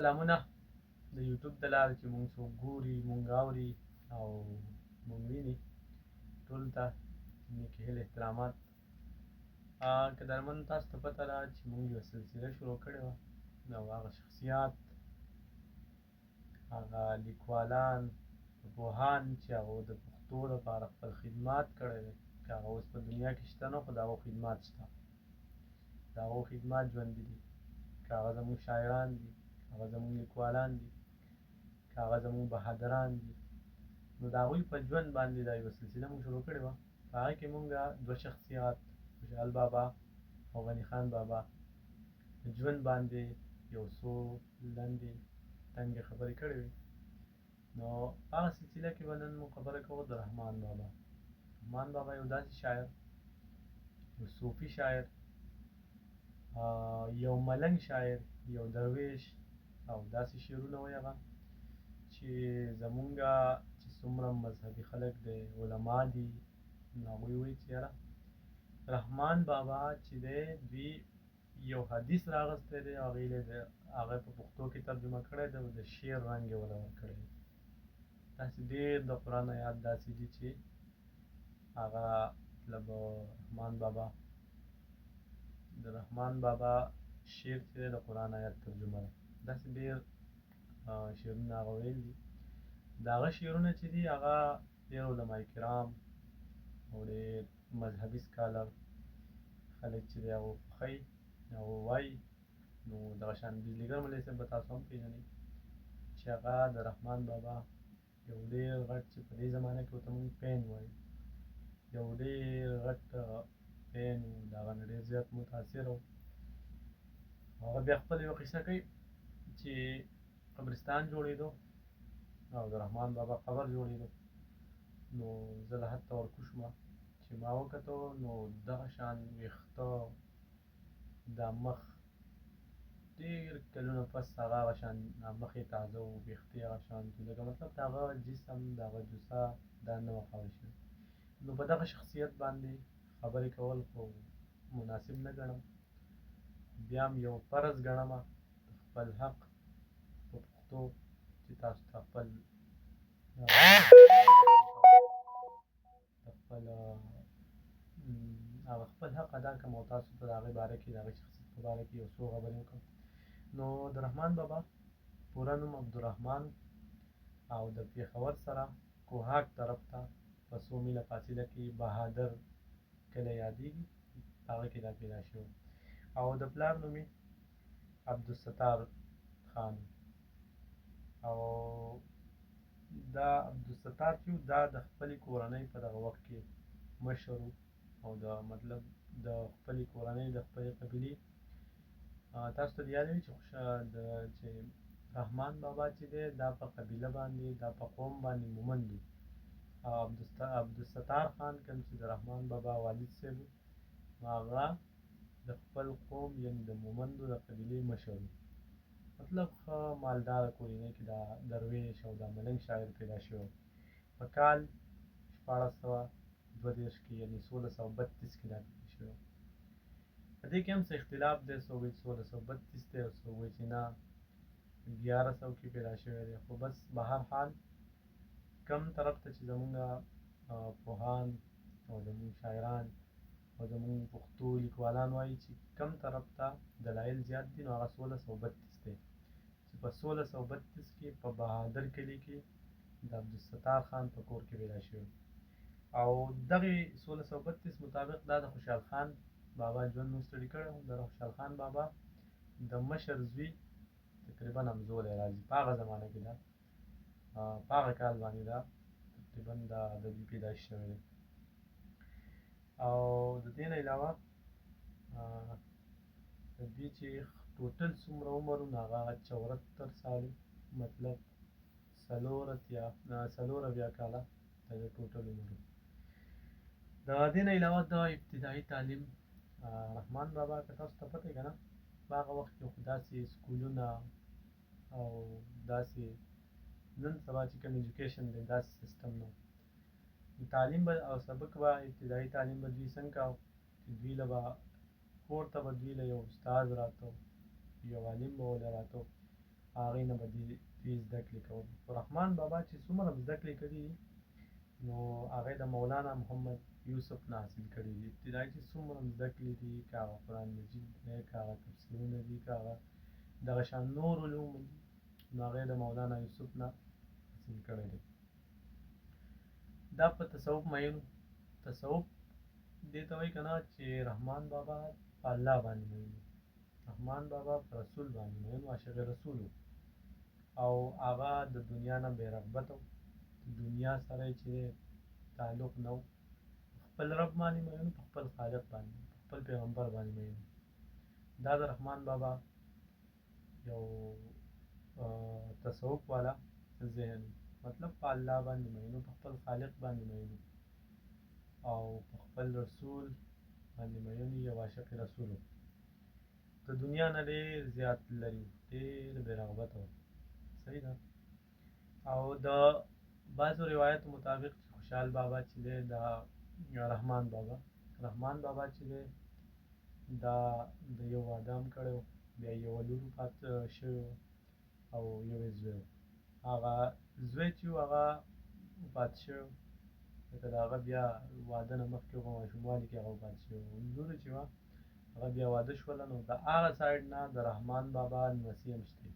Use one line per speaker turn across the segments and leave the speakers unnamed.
سلامونه د یوټیوب د لارې چې مونږ څوک ګوري مونږ اوري او مونږ ویني ټولو ته نیکې هیلې احترامات. قدرمنو، تاسو ته پته ده چې مونږ یوه سلسله شروع کړې وه او هغه شخصیات، هغه لیکوالان، پوهان چې هغو د پښتو لپاره خپل خدمات کړی دی، که هغه اوس په دنیا کې شته نه خو د هغو خدمات شته، د هغو خدمات ژوندي دي، که هغه زموږ شاعران دي، که هغه زموږ لیکوالان دي، که هغه زموږ بهادران دي. نو د هغوی په ژوند باندې دا یوه سلسله مونږ شروع کړې وه. په هغه کې مونږ دوه شخصیات، خوشحال بابا او غني خان بابا، د ژوند باندې یو څو لنډې تنګې خبرې کړې وې. نو هغه سلسله کې به نن مونږ خبره کوو د رحمان بابا. رحمان بابا یو داسې شاعر، یو صوفي شاعر، یو ملنګ شاعر، یو درویش، او داسې شعرونه وایي هغه چې زمونږه چې څومره مذهبي خلک دی، علما دي، نو هغوی وایي چې یاره رحمان بابا چې دی دوی یو حدیث راغستی دی، هغه په پښتو کې ترجمه کړی دی او د شعر رنګ یې ورله ورکړی دی. داسې ډېر د قرآن آیات داسې دي چې هغه مطلب د رحمان بابا شعر چې دی د قرآن آیات ترجمه ده. داسې ډېر شعرونه هغه ویلي دي. د هغه شعرونه چې دي هغه ډېر علماء کرام او ډېر مذهبي سکالر خلک چې دی هغو خوښوي، هغو وایي. نو دغه شان بجلیګر مولوي صاحب به تاسو هم پېژنئ چې هغه د رحمان بابا یو ډېر غټ، چې په دې زمانه کې ورته مونږ فین وایو، یو ډېر غټ فین و، د هغه نه ډېر زیات متاثر و. هغه بیا خپله یوه قصه کوي چې قبرستان جوړېدو او د رحمان بابا قبر جوړېدو. نو زه له حد ته ورکوز شوم چې ما وکتو، نو دغه شان ویښته، دا مخ ډېر کلونه پس هغه شان مخ یې تازه و، ویښته یې هغه شان و، لکه مطلب د هغه جسم، د هغه جثه دا نه وه خاورې شوې. نو په دغه شخصیت باندې خبرې کول خو مناسب نه ګڼم، بیا هم یو فرض ګڼمه د خپل حق په پښتو چې تاسو ته خپل خپل حق ادا کړم او تاسو ته د هغې باره کې، د هغې شخصیت په باره کې یو څو خبرې وکړم. نو د رحمان بابا پوره نوم عبدالرحمن او د پېښور سره کوهاټ طرف ته په 100 میله فاصله کې بهادر کلی یادېږي، هغه کې دا پیدا شوی. او د پلار نوم یې عبدالستار خان. او دا عبدالستار چې دا د خپلې کورنۍ په دغه وخت کې مشر و، او د مطلب د خپلې کورنۍ، د خپلې قبیلې. تاسو ته یاد وي چې رحمان بابا چې دی دا په قبیله باندې، دا په قوم باندې مومند و، او عبدالستار خان کوم چې د رحمان بابا والد صاحب و، هغه د خپل قوم یعنې د مومندو د قبیلې مشر و. مطلب ښه مالداره کورنۍ کې دا درویش او دا ملنګ شاعر پیدا شوی. په کال 1432 کې یعنې 1632 کې دا پیدا شوی. په دې کې هم څه اختلاف دی، څوک وایي 1632 دی او څوک وایي چې نه 1100 کې پیدا شوی دی. خو بس به هر حال کم طرف ته چې زمونږ پوهان او زمونږ شاعران او زمونږ پښتو لیکوالان وایي چې کم طرف ته دلایل زیات دي، نو هغه 1632 دی چې په 1632 کې په بهادر کلي کې د عبدالستار خان په کور کې پیدا شوی. او دغې 1632 مطابق دا د خوشحال خان بابا ژوند مو ستړي کړی و. د خوشحال خان بابا د مشر زوی تقریبا همزولی راځي، په هغه زمانه کې دا په هغه کال باندې دا تقریبا د دوی پیدایش شوی دی. او د دې نه علاوه د دوی چې ټوټل څومره عمر و، نو هغه 74 سال، مطلب 4 کاله د ټوټل عمر. د دې نه علاوه د ابتدایي تعلیم رحمان بابا، که تاسو ته پته وي که نه، په هغه وخت کې خو داسې سکولونه او داسې نن سبا چې کوم ایجوکیشن دی داسې سیستم نه و. تعلیم به او سبق به، ابتدایي تعلیم به دوی څنګه کاوه چې دوی له به کور ته به دوی له یو استاد راته، یو عالم به ورله راته، هغې نه به دې زده کړې کولې. خو رحمان بابا چې څومره زده کړې کړي دي نو هغې د مولانا محمد یوسف نه حاصل کړي دي. ابتدایي چې څومره زده کړې دي، که هغه قرآن مجید دی، که هغه تفسیرونه دي، که هغه دغه شان نور علوم دي، نو هغې د مولانا یوسف نه حاصل کړی دی. دا په تصوف مینو. تصوف دې ته وایي که نه چې رحمان بابا په الله باندې مین و، رحمان بابا په رسول باندې مین و، عاشق رسول و، او هغه د دنیا نه بې رغبته و، دنیا سره یې چې تعلق نه و، خپل رب باندې مین و، په خپل خالق باندې، په خپل پیغمبر باندې مین و. دا د رحمان بابا یو تصوف والا ذهن، مطلب په الله باندې مین و، په خپل خالق باندې مین و، او په خپل رسول باندې مین و، یو عاشق رسول و. د دنیا نه ډېر زیات لرې و، ډېر بې رغبته و. صحیح ده. او د بعضو روایتو مطابق چې خوشحال بابا چې دی دا رحمان بابا چې دی دا د یو واده هم کړی و، بیا یوه لور پاته شوې وه او یو یې زوی و. هغه زوی چې و هغه وفات شوی و، لکه د هغه بیا واده نه مخکې په ماشوموالي کې هغه وفات شوی و. لور چې وه هغه بیا واده شوله، نو د هغه سایډ نه د رحمان بابا لمسي هم شته.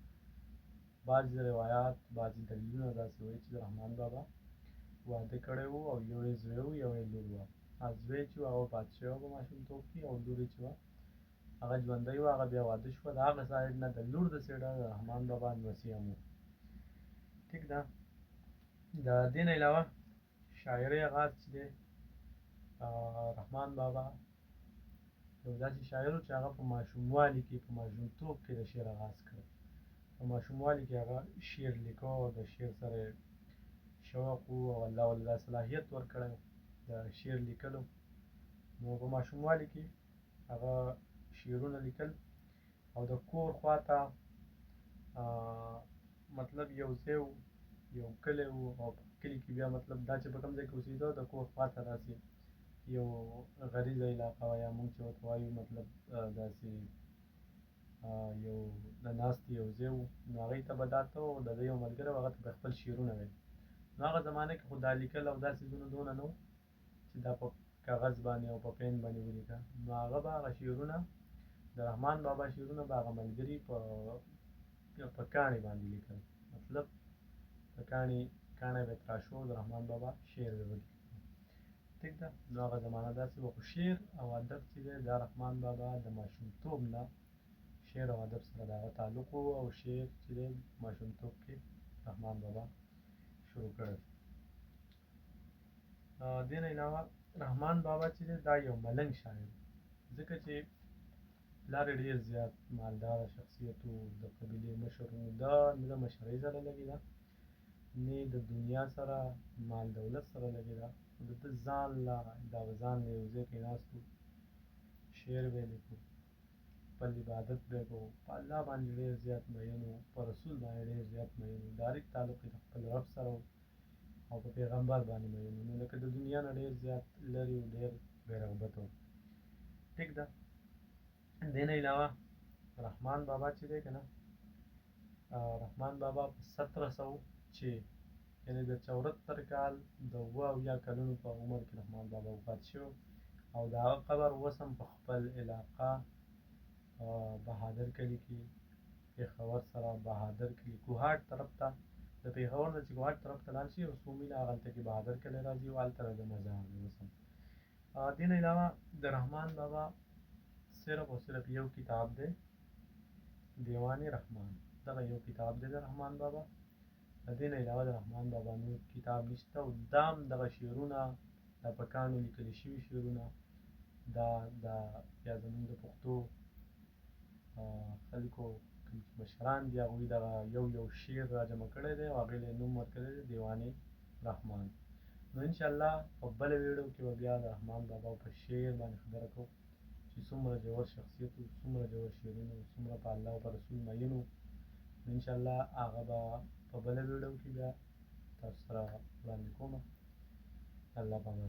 بعضې روایات، بعضې دلیلونه داسې وایي چې د رحمان بابا واده کړی و او یو یې زوی و، یو یې لور وه. زوی چې و هغه وفات شوی و په ماشومتوب کې، او لور یې چې وه هغه ژوندۍ وه، هغه بیا واده شوه. د هغه سایډ نه د لور د سایډه د رحمان بابا لمسي هم و. ټیک ده. د دې نه علاوه شاعرۍ آغاز چې دی، رحمان بابا یو داسې شاعر و چې هغه په ماشوموالي کې، په ماشومتوب کې د شعر آغاز کړی. په ماشوموالي کې هغه شعر لیکه، او د شعر سره یې شوق و، او الله ورله دا صلاحیت ورکړی و د شعر لیکلو. نو په ماشوموالي کې هغه شعرونه لیکل، او د کور خواته مطلب یو ځای و، یو کلی و، او په کلي کې بیا مطلب دا چې په کوم ځای کې اوسېده د کور خواته داسې یو غریزه علاقه وه، یا موږ چې ورته وایو مطلب داسې یو د ناستې یو ځای و. نو هغې ته به دا ته و، د ده یو ملګری و، هغه ته به خپل شعرونه ویل. نو هغه زمانه کې خو دا لیکل او دا څیزونه دونه نه وو چې دا په کاغذ باندې او په پین باندې ولیکه. نو هغه به هغه شعرونه، د رحمان بابا شعرونه به هغه ملګري په کاڼي باندې لیکل، مطلب په کاڼي به یې تراشو، د رحمان بابا شعر به یې ولیکه. ټیک ده. نو هغه زمانه داسې وه. خو شعر او ادب چې دی دا رحمان بابا د ماشومتوب نه شعر او ادب سره د هغه تعلق و، او شعر چې دی ماشومتوب کې رحمان بابا شروع کړی. دې نه علاوه رحمان بابا چې دی دا یو ملنګ شاعر و، ځکه چې پلار یې ډېر زیات مالداره شخصیت و، د قبیلې مشر و. دا نه د مشرۍ سره لګېده، نه د دنیا سره مال دولت سره لګېده، خو د ده ځان له یو ځای کې ناست و، شعر به یې لیکو، خپل عبادت به یې کوو، په الله باندې ډېر زیات مین و، په رسول باندې ډېر زیات مین و، ډایرکټ تعلق یې د خپل رب سره و، او په پیغمبر باندې مین و. نو لکه د دنیا نه ډېر زیات لرې و، ډېر بې رغبته و. ټیک ده. دې نه علاوه رحمان بابا چې دی که نه، رحمان بابا په 1706 یعنې د 74 کال د 78 کلونو په عمر کې رحمان بابا وفات شو، او د هغه قبر اوس هم په خپل علاقه بهادر کلي کې، پېښور سره بهادر کلي، کوهاټ طرف ته، د پېښور نه چې کوهاټ طرف ته لاړ شي یو څو میله هغلته کې بهادر کلی راځي، او هلته د مزار دی اوس هم. دې نه علاوه د رحمان بابا صرف او صرف یو کتاب دی، دیوان رحمان. دغه یو کتاب دی د رحمان بابا. د دې نه علاوه د رحمان بابا نور کتاب نشته، او دا هم دغه شعرونه، دا په کاڼو لیکل شوي شعرونه، دا بیا زموږ د پښتو خلکو کوم چې مشران دي هغوی دغه یو شعر راجمع کړی دی، او هغې له یې نوم ورکړی دی دیوان رحمان. نو انشاءالله په بله ویډیو کې به بیا د رحمان بابا په شعر باندې خبره کوو چې څومره ژور شخصیت و، څومره ژور شعرونه و، څومره په الله او په رسول مین و. انشاءالله هغه به په بله ویډیو کې بیا تاسو سره وړاندې کوم. الله پامان.